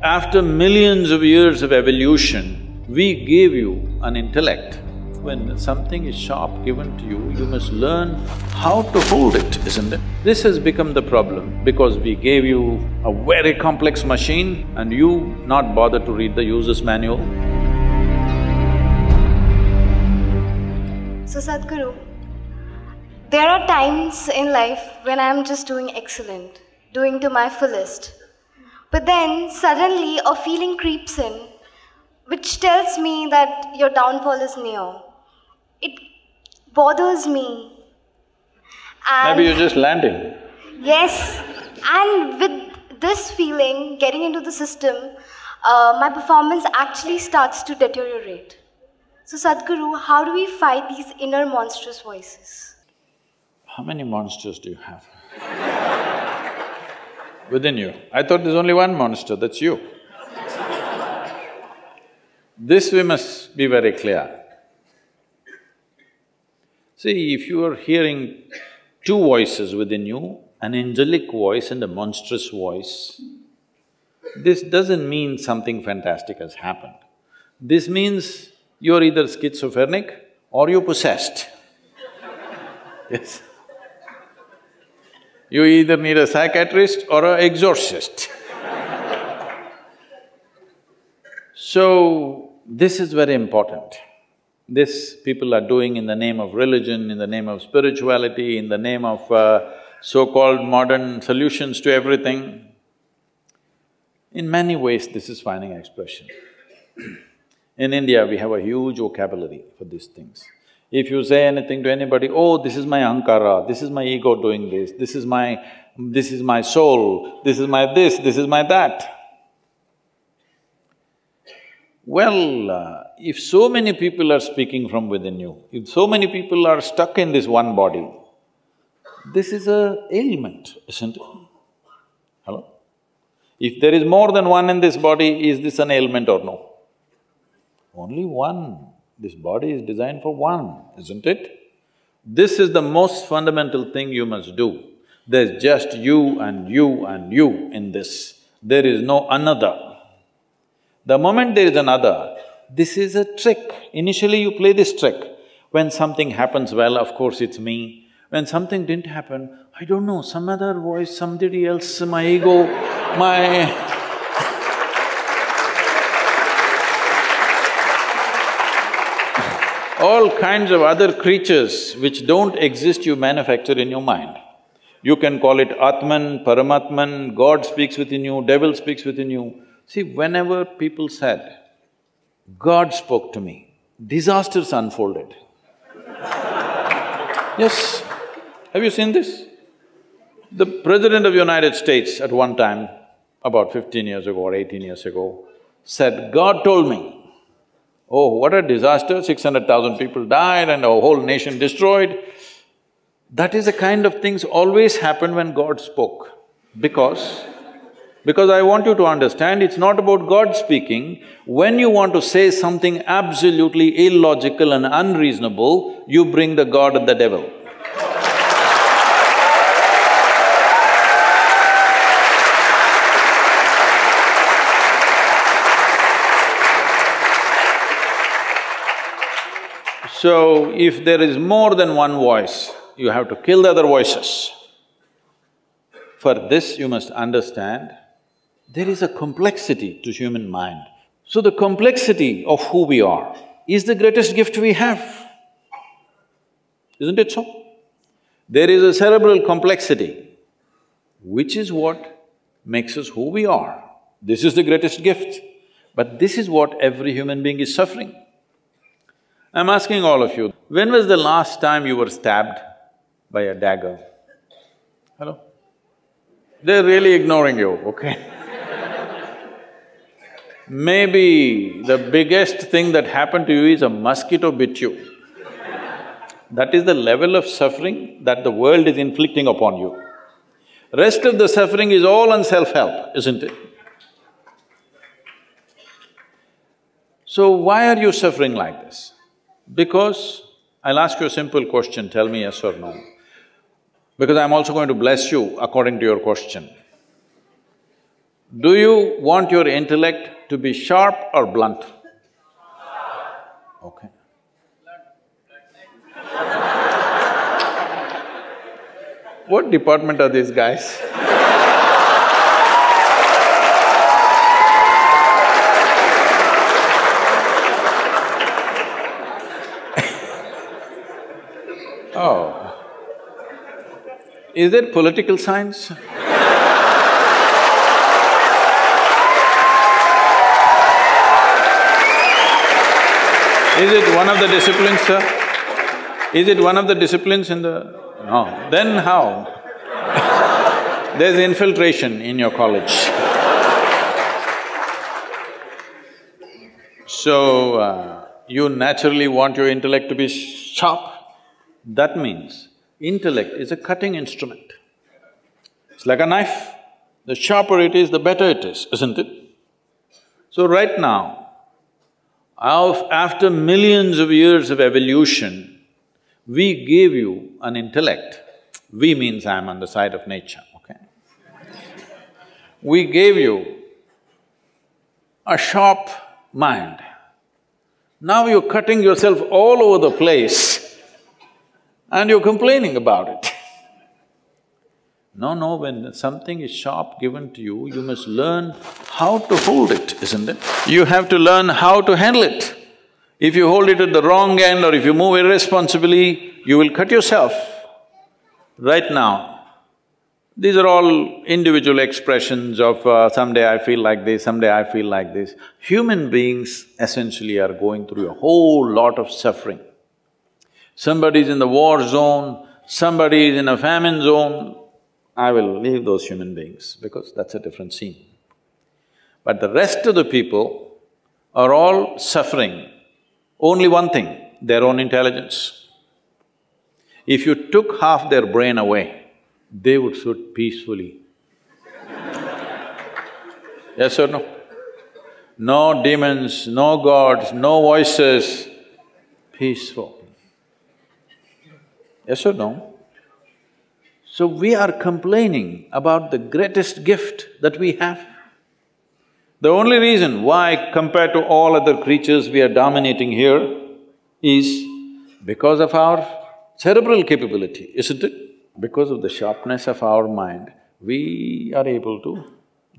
After millions of years of evolution, we gave you an intellect. When something is sharp given to you, you must learn how to hold it, isn't it? This has become the problem because we gave you a very complex machine and you not bother to read the user's manual. So Sadhguru, there are times in life when I'm just doing excellent, doing to my fullest. But then suddenly a feeling creeps in which tells me that your downfall is near. It bothers me. And Maybe you're just landing. yes, and with this feeling getting into the system, my performance actually starts to deteriorate. So Sadhguru, how do we fight these inner monstrous voices? How many monsters do you have? Within you. I thought there's only one monster, that's you. This we must be very clear. See, if you are hearing two voices within you, an angelic voice and a monstrous voice, this doesn't mean something fantastic has happened. This means you're either schizophrenic or you're possessed. Yes. You either need a psychiatrist or an exorcist. So, this is very important. This people are doing in the name of religion, in the name of spirituality, in the name of so-called modern solutions to everything. In many ways, this is finding expression. In India, we have a huge vocabulary for these things. If you say anything to anybody, oh, this is my ahankara, this is my ego doing this is my soul, this is my this is my that. Well, if so many people are speaking from within you, if so many people are stuck in this one body, this is a ailment, isn't it? Hello? If there is more than one in this body, is this an ailment or no? Only one. This body is designed for one, isn't it? This is the most fundamental thing you must do. There's just you and you and you in this. There is no another. The moment there is another, this is a trick. Initially you play this trick. When something happens well, of course it's me. When something didn't happen, I don't know, some other voice, somebody else, my ego, my… all kinds of other creatures which don't exist you manufacture in your mind. You can call it Atman, Paramatman, God speaks within you, devil speaks within you. See, whenever people said, God spoke to me, disasters unfolded. Yes, have you seen this? The President of the United States at one time, about 15 years ago or 18 years ago, said, God told me. Oh, what a disaster, 600,000 people died and a whole nation destroyed. That is the kind of things always happen when God spoke. Because I want you to understand, it's not about God speaking. When you want to say something absolutely illogical and unreasonable, you bring the God and the devil. So, if there is more than one voice, you have to kill the other voices. For this, you must understand, there is a complexity to human mind. So the complexity of who we are is the greatest gift we have. Isn't it so? There is a cerebral complexity, which is what makes us who we are. This is the greatest gift. But this is what every human being is suffering. I'm asking all of you, when was the last time you were stabbed by a dagger? Hello? They're really ignoring you, okay? Maybe the biggest thing that happened to you is a mosquito bit you. That is the level of suffering that the world is inflicting upon you. Rest of the suffering is all on self-help, isn't it? So why are you suffering like this? Because… I'll ask you a simple question, tell me yes or no. Because I'm also going to bless you according to your question. Do you want your intellect to be sharp or blunt? Okay. What department are these guys? Oh. Is it political science? Is it one of the disciplines, sir? Is it one of the disciplines in the… No, then how? There's infiltration in your college. So, you naturally want your intellect to be sharp. That means intellect is a cutting instrument. It's like a knife. The sharper it is, the better it is, isn't it? So right now, after millions of years of evolution, we gave you an intellect. We means I'm on the side of nature, okay? We gave you a sharp mind. Now you're cutting yourself all over the place and you're complaining about it. No, when something is sharp given to you, you must learn how to hold it, isn't it? You have to learn how to handle it. If you hold it at the wrong end or if you move irresponsibly, you will cut yourself. Right now, these are all individual expressions of someday I feel like this, someday I feel like this. Human beings essentially are going through a whole lot of suffering. Somebody is in the war zone, somebody is in a famine zone. I will leave those human beings because that's a different scene. But the rest of the people are all suffering only one thing, their own intelligence. If you took half their brain away, they would sit peacefully. Yes or no? No demons, no gods, no voices, peaceful. Yes or no? So we are complaining about the greatest gift that we have. The only reason why compared to all other creatures we are dominating here is because of our cerebral capability, isn't it? Because of the sharpness of our mind, we are able to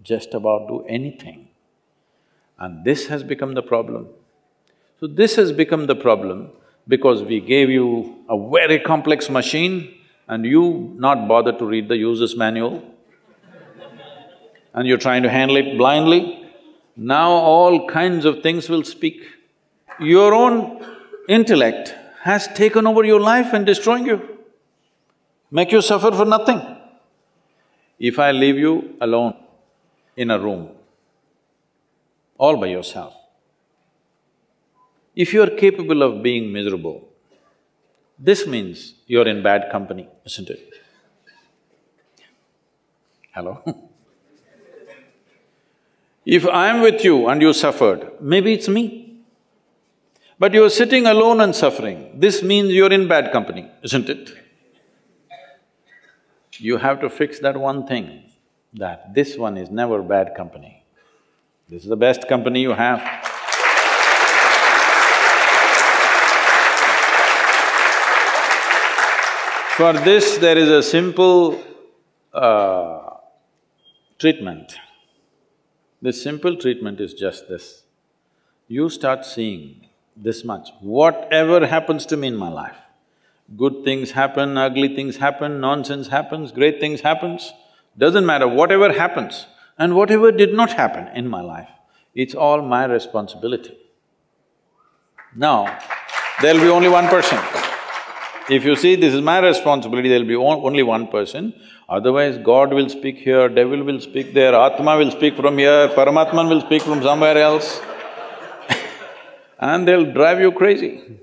just about do anything. And this has become the problem. So this has become the problem because we gave you a very complex machine and you not bother to read the user's manual and you're trying to handle it blindly. Now all kinds of things will speak. Your own intellect has taken over your life and destroying you, make you suffer for nothing. If I leave you alone in a room, all by yourself, if you're capable of being miserable, this means you're in bad company, isn't it? Hello? If I'm with you and you suffered, maybe it's me. But you're sitting alone and suffering, this means you're in bad company, isn't it? You have to fix that one thing, that this one is never bad company. This is the best company you have. For this, there is a simple treatment. This simple treatment is just this. You start seeing this much, whatever happens to me in my life, good things happen, ugly things happen, nonsense happens, great things happens, doesn't matter, whatever happens and whatever did not happen in my life, it's all my responsibility. Now, there'll be only one person. If you see this is my responsibility, there'll be only one person, otherwise God will speak here, devil will speak there, Atma will speak from here, Paramatman will speak from somewhere else and they'll drive you crazy.